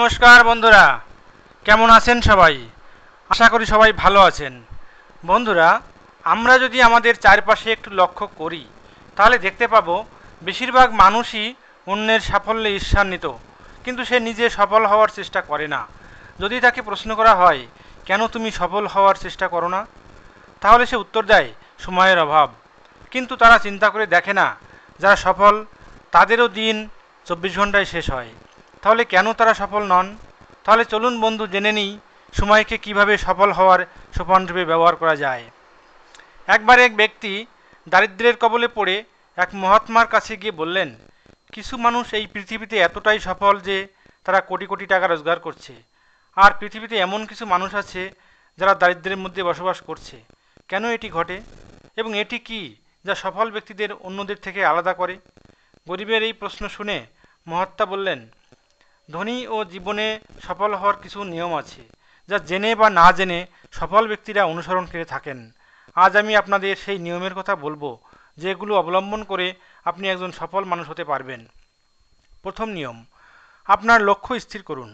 নমস্কার বন্ধুরা, কেমন আছেন সবাই? আশা করি সবাই ভালো আছেন। বন্ধুরা, আমরা যদি আমাদের চারপাশে একটু লক্ষ্য করি তাহলে দেখতে পাবো বেশিরভাগ মানুষই অন্যের সাফল্যে ঈর্ষান্বিত, কিন্তু সে নিজে সফল হওয়ার চেষ্টা করে না। যদি তাকে প্রশ্ন করা হয়, কেন তুমি সফল হওয়ার চেষ্টা করো না, তাহলে সে উত্তর দেয়, সময়ের অভাব। কিন্তু তারা চিন্তা করে দেখে না, যারা সফল তাদেরও দিন 24 ঘন্টায় শেষ হয়। তাহলে কেন তারা সফল নন? তাহলে চলুন বন্ধু, জেনে নিই সময়কে কিভাবে সফল হওয়ার সোপানরূপে ব্যবহার করা যায়। একবার এক ব্যক্তি দারিদ্র্যের কবলে পড়ে এক মহাত্মার কাছে গিয়ে বললেন, কিছু মানুষ এই পৃথিবীতে এতটাই সফল যে তারা কোটি কোটি টাকা রোজগার করছে, আর পৃথিবীতে এমন কিছু মানুষ আছে যারা দারিদ্র্যের মধ্যে বসবাস করছে। কেন এটি ঘটে এবং এটি কি যা সফল ব্যক্তিদের অন্যদের থেকে আলাদা করে? গরিবের এই প্রশ্ন শুনে মহাত্মা বললেন, ধনী ও জীবনে সফল হওয়ার কিছু নিয়ম আছে যা জেনে বা না জেনে সফল ব্যক্তিরা অনুসরণ করে থাকেন। আজ আমি আপনাদের সেই নিয়মের কথা বলবো, যেগুলো অবলম্বন করে আপনি একজন সফল মানুষ হতে পারবেন। প্রথম নিয়ম, আপনার লক্ষ্য স্থির করুন।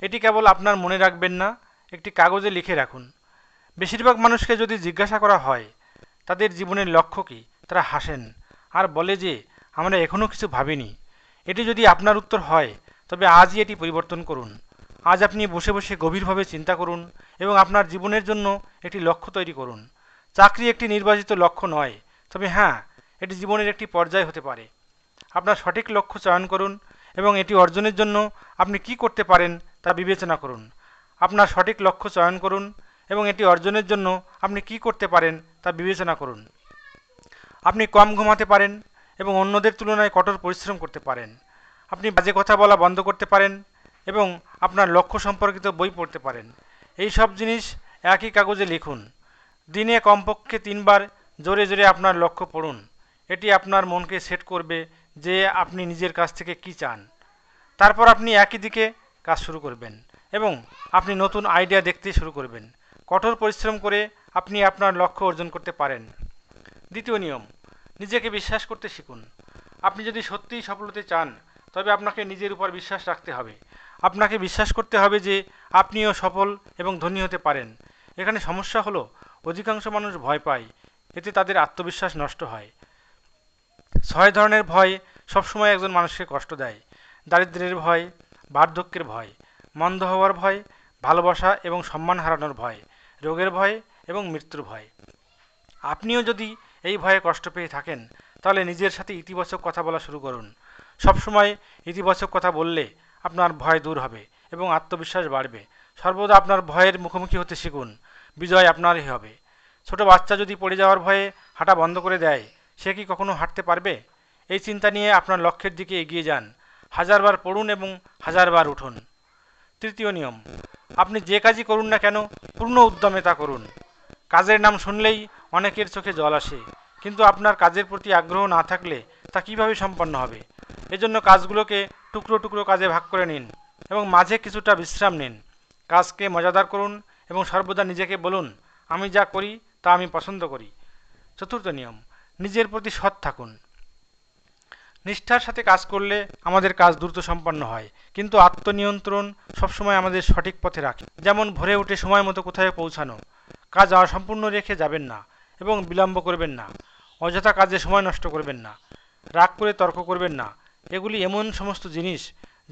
এটি কেবল আপনার মনে রাখবেন না, একটি কাগজে লিখে রাখুন। বেশিরভাগ মানুষকে যদি জিজ্ঞাসা করা হয় তাদের জীবনের লক্ষ্য কী, তারা হাসেন আর বলে যে আমরা এখনও কিছু ভাবিনি। এটি যদি আপনার উত্তর হয়, তবে আজই এটি পরিবর্তন করুন। আজ আপনি বসে বসে গভীরভাবে চিন্তা করুন এবং আপনার জীবনের জন্য একটি লক্ষ্য তৈরি করুন। চাকরি একটি নির্বাচিত লক্ষ্য নয়, তবে হ্যাঁ, এটি জীবনের একটি পর্যায় হতে পারে। আপনার সঠিক লক্ষ্য চয়ন করুন এবং এটি অর্জনের জন্য আপনি কি করতে পারেন তা বিবেচনা করুন। আপনার সঠিক লক্ষ্য চয়ন করুন এবং এটি অর্জনের জন্য আপনি কি করতে পারেন তা বিবেচনা করুন। আপনি কম ঘুমাতে পারেন এবং অন্যদের তুলনায় কঠোর পরিশ্রম করতে পারেন। আপনি বাজে কথা বলা বন্ধ করতে পারেন এবং আপনার লক্ষ্য সম্পর্কিত বই পড়তে পারেন। এই সব জিনিস একই কাগজে লিখুন। দিনে কমপক্ষে 3 বার জোরে জোরে আপনার লক্ষ্য পড়ুন। এটি আপনার মনকে সেট করবে যে আপনি নিজের কাছ থেকে কি চান। তারপর আপনি একই দিকে কাজ শুরু করবেন এবং আপনি নতুন আইডিয়া দেখতে শুরু করবেন। কঠোর পরিশ্রম করে আপনি আপনার লক্ষ্য অর্জন করতে পারেন। দ্বিতীয় নিয়ম, নিজেকে বিশ্বাস করতে শিখুন। আপনি যদি সত্যিই সফল হতে চান, তবে আপনাকে নিজের উপর বিশ্বাস রাখতে হবে। আপনাকে বিশ্বাস করতে হবে যে আপনিও সফল এবং ধনী হতে পারেন। এখানে সমস্যা হলো, অধিকাংশ মানুষ ভয় পায়, এতে তাদের আত্মবিশ্বাস নষ্ট হয়। 6 ধরনের ভয় সবসময় একজন মানুষকে কষ্ট দেয়: দারিদ্র্যের ভয়, বার্ধক্যের ভয়, মন্দ হওয়ার ভয়, ভালোবাসা এবং সম্মান হারানোর ভয়, রোগের ভয় এবং মৃত্যুর ভয়। আপনিও যদি এই ভয়ে কষ্ট পেয়ে থাকেন, তাহলে নিজের সাথে ইতিবাচক কথা বলা শুরু করুন। সবসময় ইতিবাচক কথা বললে আপনার ভয় দূর হবে এবং আত্মবিশ্বাস বাড়বে। সর্বদা আপনার ভয়ের মুখোমুখি হতে শিখুন, বিজয় আপনারই হবে। ছোট বাচ্চা যদি পড়ে যাওয়ার ভয়ে হাঁটা বন্ধ করে দেয়, সে কি কখনো হাঁটতে পারবে? এই চিন্তা নিয়ে আপনার লক্ষ্যের দিকে এগিয়ে যান। 1000 বার পড়ুন এবং 1000 বার উঠুন। তৃতীয় নিয়ম, আপনি যে কাজই করুন না কেন, পূর্ণ উদ্যমে তা করুন। কাজের নাম শুনলেই অনেকের চোখে জল আসে, কিন্তু আপনার কাজের প্রতি আগ্রহ না থাকলে তা কিভাবে সম্পন্ন হবে? এজন্য কাজগুলোকে টুকরো টুকরো কাজে ভাগ করে নিন এবং মাঝে কিছুটা বিশ্রাম নিন। কাজকে মজাদার করুন এবং সর্বদা নিজেকে বলুন, আমি যা করি তা আমি পছন্দ করি। চতুর্থ নিয়ম, নিজের প্রতি সৎ থাকুন। নিষ্ঠার সাথে কাজ করলে আমাদের কাজ দ্রুত সম্পন্ন হয়, কিন্তু আত্মনিয়ন্ত্রণ সবসময় আমাদের সঠিক পথে রাখে। যেমন ভোরে উঠে সময় মতো কোথায় পৌঁছানো। কাজ অসম্পূর্ণ রেখে যাবেন না এবং বিলম্ব করবেন না। অযথা কাজে সময় নষ্ট করবেন না। রাগ করে তর্ক করবেন না। এগুলি এমন সমস্ত জিনিস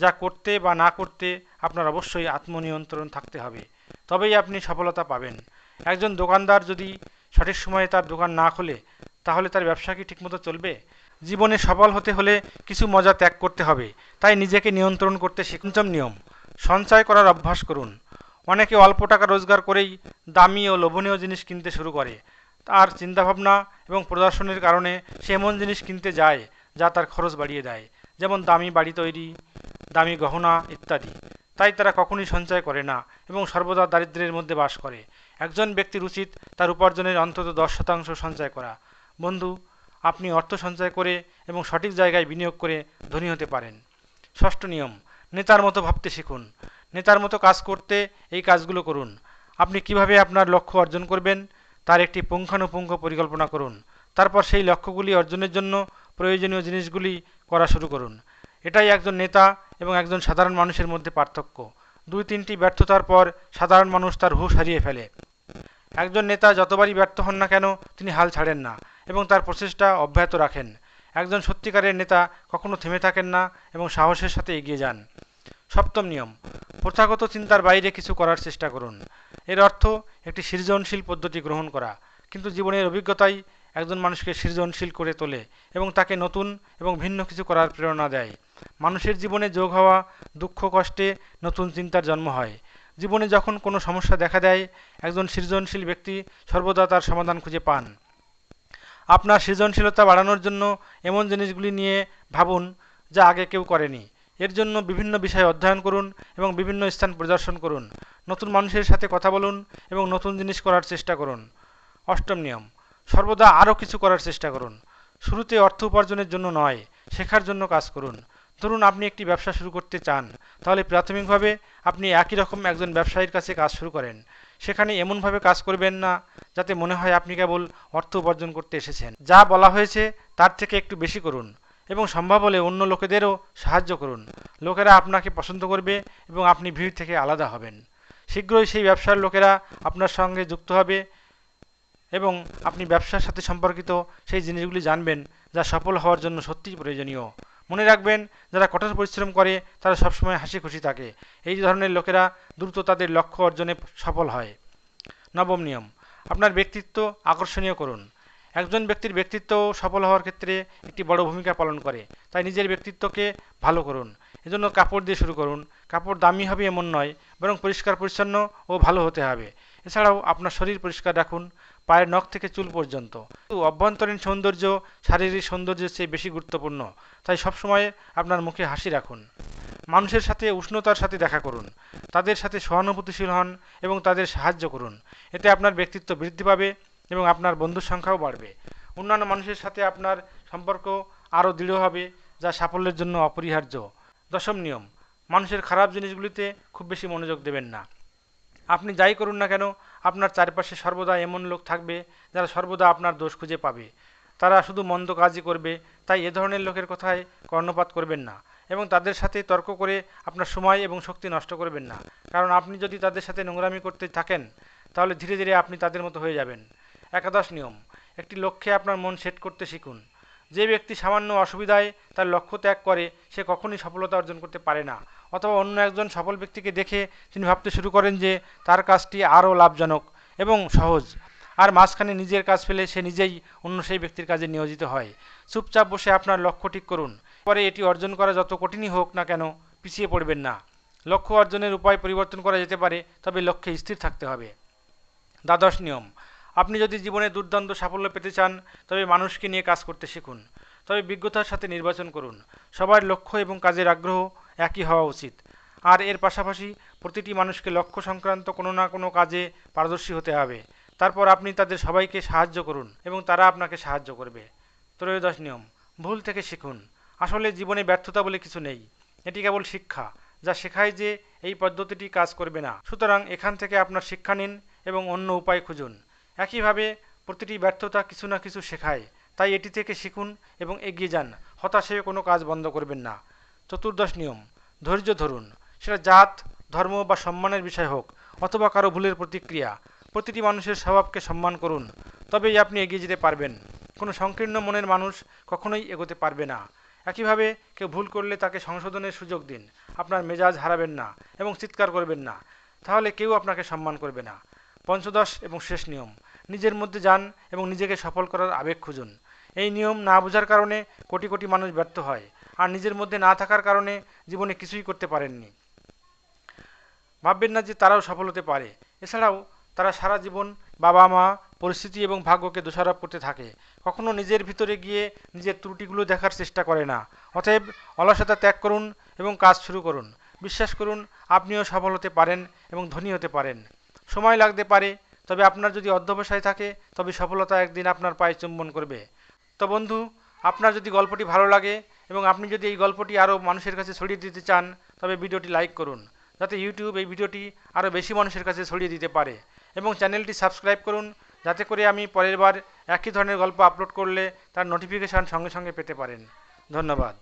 যা করতে বা না করতে আপনার অবশ্যই আত্মনিয়ন্ত্রণ থাকতে হবে, তবেই আপনি সফলতা পাবেন। একজন দোকানদার যদি সঠিক সময়ে তার দোকান না খোলে, তাহলে তার ব্যবসা কি ঠিকমতো চলবে? জীবনে সফল হতে হলে কিছু মজা ত্যাগ করতে হবে, তাই নিজেকে নিয়ন্ত্রণ করতে শিখুন। পঞ্চম নিয়ম, সঞ্চয় করার অভ্যাস করুন। অনেকে অল্প টাকা রোজগার করেই দামি ও লোভনীয় জিনিস কিনতে শুরু করে। তার চিন্তাভাবনা এবং প্রদর্শনের কারণে সে এমন জিনিস কিনতে যায় যা তার খরচ বাড়িয়ে দেয়, যেমন দামি বাড়ি তৈরি, দামি গহনা ইত্যাদি। তাই তারা কখনোই সঞ্চয় করে না এবং সর্বদা দারিদ্র্যের মধ্যে বাস করে। একজন ব্যক্তির উচিত তার উপার্জনের অন্তত 10% সঞ্চয় করা। বন্ধু, আপনি অর্থ সঞ্চয় করে এবং সঠিক জায়গায় বিনিয়োগ করে ধনী হতে পারেন। ষষ্ঠ নিয়ম, নেতার মতো ভাবতে শিখুন। নেতার মতো কাজ করতে এই কাজগুলো করুন। আপনি কিভাবে আপনার লক্ষ্য অর্জন করবেন তার একটি পুঙ্খানুপুঙ্খ পরিকল্পনা করুন। তারপর সেই লক্ষ্যগুলি অর্জনের জন্য প্রয়োজনীয় জিনিসগুলি করা শুরু করুন। এটাই একজন নেতা এবং একজন সাধারণ মানুষের মধ্যে পার্থক্য। 2-3টি ব্যর্থতার পর সাধারণ মানুষ তার হুঁশ হারিয়ে ফেলে। একজন নেতা যতবারই ব্যর্থ হন না কেন তিনি হাল ছাড়েন না এবং তার প্রচেষ্টা অব্যাহত রাখেন। একজন সত্যিকারের নেতা কখনো থেমে থাকেন না এবং সাহসের সাথে এগিয়ে যান। সপ্তম নিয়ম, প্রথাগত চিন্তার বাইরে কিছু করার চেষ্টা করুন। এর অর্থ একটি সৃজনশীল পদ্ধতি গ্রহণ করা, কিন্তু জীবনের অভিজ্ঞতাই একজন মানুষকে সৃজনশীল করে তোলে এবং তাকে নতুন এবং ভিন্ন কিছু করার প্রেরণা দেয়। মানুষের জীবনে যোগ হওয়া দুঃখ কষ্টে নতুন চিন্তার জন্ম হয়। জীবনে যখন কোনো সমস্যা দেখা দেয়, একজন সৃজনশীল ব্যক্তি সর্বদা তার সমাধান খুঁজে পান। আপনার সৃজনশীলতা বাড়ানোর জন্য এমন জিনিসগুলি নিয়ে ভাবুন যা আগে কেউ করেনি। এর জন্য বিভিন্ন বিষয় অধ্যয়ন করুন এবং বিভিন্ন স্থান পরিদর্শন করুন। নতুন মানুষের সাথে কথা বলুন এবং নতুন জিনিস করার চেষ্টা করুন। অষ্টম নিয়ম, সর্বদা আরও কিছু করার চেষ্টা করুন। শুরুতে অর্থ উপার্জনের জন্য নয়, শেখার জন্য কাজ করুন। ধরুন আপনি একটি ব্যবসা শুরু করতে চান, তাহলে প্রাথমিকভাবে আপনি একই রকম একজন ব্যবসায়ীর কাছে কাজ শুরু করেন। সেখানে এমনভাবে কাজ করবেন না যাতে মনে হয় আপনি কেবল অর্থ উপার্জন করতে এসেছেন। যা বলা হয়েছে তার থেকে একটু বেশি করুন এবং সম্ভব হলে অন্য লোকেদেরও সাহায্য করুন। লোকেরা আপনাকে পছন্দ করবে এবং আপনি ভিড় থেকে আলাদা হবেন। শীঘ্রই সেই ব্যবসার লোকেরা আপনার সঙ্গে যুক্ত হবে এবং আপনি ব্যবসার সাথে সম্পর্কিত সেই জিনিসগুলি জানবেন যা সফল হওয়ার জন্য সত্যিই প্রয়োজনীয়। মনে রাখবেন, যারা কঠোর পরিশ্রম করে তারা সবসময় হাসি খুশি থাকে। এই ধরনের লোকেরা দ্রুত তাদের লক্ষ্য অর্জনে সফল হয়। নবম নিয়ম, আপনার ব্যক্তিত্ব আকর্ষণীয় করুন। একজন ব্যক্তির ব্যক্তিত্ব সফল হওয়ার ক্ষেত্রে একটি বড় ভূমিকা পালন করে। তাই নিজের ব্যক্তিত্বকে ভালো করুন। এজন্য কাপড় দিয়ে শুরু করুন। কাপড় দামি হবে এমন নয়, বরং পরিষ্কার পরিচ্ছন্ন ও ভালো হতে হবে। এছাড়াও আপনার শরীর পরিষ্কার রাখুন, পায়ের নখ থেকে চুল পর্যন্ত। অভ্যন্তরীণ সৌন্দর্য শারীরিক সৌন্দর্যের চেয়ে বেশি গুরুত্বপূর্ণ। তাই সবসময় আপনার মুখে হাসি রাখুন। মানুষের সাথে উষ্ণতার সাথে দেখা করুন। তাদের সাথে সহানুভূতিশীল হন এবং তাদের সাহায্য করুন। এতে আপনার ব্যক্তিত্ব বৃদ্ধি পাবে এবং আপনার বন্ধুর সংখ্যাও বাড়বে। অন্যান্য মানুষের সাথে আপনার সম্পর্ক আরও দৃঢ় হবে, যা সাফল্যের জন্য অপরিহার্য। দশম নিয়ম, মানুষের খারাপ জিনিসগুলিতে খুব বেশি মনোযোগ দেবেন না। আপনি যাই করুন না কেন, আপনার চারপাশে সর্বদা এমন লোক থাকবে যারা সর্বদা আপনার দোষ খুঁজে পাবে। তারা শুধু মন্দ কাজই করবে। তাই এ ধরনের লোকের কথায় কর্ণপাত করবেন না এবং তাদের সাথে তর্ক করে আপনার সময় এবং শক্তি নষ্ট করবেন না। কারণ আপনি যদি তাদের সাথে নোংরামি করতে থাকেন, তাহলে ধীরে ধীরে আপনি তাদের মতো হয়ে যাবেন। একাদশ নিয়ম, একটি লক্ষ্যে আপনার মন সেট করতে শিখুন। যে ব্যক্তি সামান্য অসুবিধায় তার লক্ষ্য ত্যাগ করে সে কখনোই সফলতা অর্জন করতে পারে না। অথবা অন্য একজন সফল ব্যক্তিকে দেখে তিনি ভাবতে শুরু করেন যে তার কাজটি আরও লাভজনক এবং সহজ, আর মাঝখানে নিজের কাজ ফেলে সে নিজেই অন্য সেই ব্যক্তির কাজে নিয়োজিত হয়। চুপচাপ বসে আপনার লক্ষ্য ঠিক করুন। পরে এটি অর্জন করা যত কঠিনই হোক না কেন, পিছিয়ে পড়বেন না। লক্ষ্য অর্জনের উপায় পরিবর্তন করা যেতে পারে, তবে লক্ষ্যে স্থির থাকতে হবে। দ্বাদশ নিয়ম, আপনি যদি জীবনে দুর্দান্ত সাফল্য পেতে চান তবে মানুষকে নিয়ে কাজ করতে শিখুন। তবে বিজ্ঞতার সাথে নির্বাচন করুন। সবার লক্ষ্য এবং কাজের আগ্রহ একই হওয়া উচিত। আর এর পাশাপাশি প্রতিটি মানুষকে লক্ষ্য সংক্রান্ত কোনো না কোনো কাজে পারদর্শী হতে হবে। তারপর আপনি তাদের সবাইকে সাহায্য করুন এবং তারা আপনাকে সাহায্য করবে। ত্রয়োদশ নিয়ম, ভুল থেকে শিখুন। আসলে জীবনে ব্যর্থতা বলে কিছু নেই, এটি কেবল শিক্ষা, যা শেখায় যে এই পদ্ধতিটি কাজ করবে না। সুতরাং এখান থেকে আপনার শিক্ষা নিন এবং অন্য উপায় খুঁজুন। একইভাবে প্রতিটি ব্যর্থতা কিছু না কিছু শেখায়, তাই এটি থেকে শিখুন এবং এগিয়ে যান। হতাশ হয়ে কোনো কাজ বন্ধ করবেন না। চতুর্দশ নিয়ম, ধৈর্য ধরুন। সেটা জাত, ধর্ম বা সম্মানের বিষয় হোক অথবা কারো ভুলের প্রতিক্রিয়া, প্রতিটি মানুষের স্বভাবকে সম্মান করুন, তবেই আপনি এগিয়ে যেতে পারবেন। কোনো সংকীর্ণ মনের মানুষ কখনোই এগোতে পারবে না। একইভাবে কেউ ভুল করলে তাকে সংশোধনের সুযোগ দিন। আপনার মেজাজ হারাবেন না এবং চিৎকার করবেন না, তাহলে কেউ আপনাকে সম্মান করবে না। পঞ্চদশ এবং শেষ নিয়ম, নিজের মধ্যে যান এবং নিজেকে সফল করার আবেগ খুঁজুন। এই নিয়ম না বোঝার কারণে কোটি কোটি মানুষ ব্যর্থ হয়, আর নিজের মধ্যে না থাকার কারণে জীবনে কিছুই করতে পারেননি। ভাববেন না যে তারাও সফল হতে পারে। এছাড়াও তারা সারা জীবন বাবা মা, পরিস্থিতি এবং ভাগ্যকে দোষারোপ করতে থাকে। কখনো নিজের ভিতরে গিয়ে নিজের ত্রুটিগুলো দেখার চেষ্টা করে না। অতএব অলসতা ত্যাগ করুন এবং কাজ শুরু করুন। বিশ্বাস করুন, আপনিও সফল হতে পারেন এবং ধনী হতে পারেন। সময় লাগতে পারে, তবে আপনার যদি অধ্যবসায় থাকে তবে সফলতা একদিন আপনার পায়ে চুম্বন করবে। তো বন্ধু, আপনার যদি গল্পটি ভালো লাগে এবং আপনি যদি এই গল্পটি আরও মানুষের কাছে ছড়িয়ে দিতে চান, তবে ভিডিওটি লাইক করুন, যাতে ইউটিউব এই ভিডিওটি আরও বেশি মানুষের কাছে ছড়িয়ে দিতে পারে, এবং চ্যানেলটি সাবস্ক্রাইব করুন, যাতে করে আমি পরের বার একই ধরনের গল্প আপলোড করলে তার নোটিফিকেশান সঙ্গে সঙ্গে পেতে পারেন। ধন্যবাদ।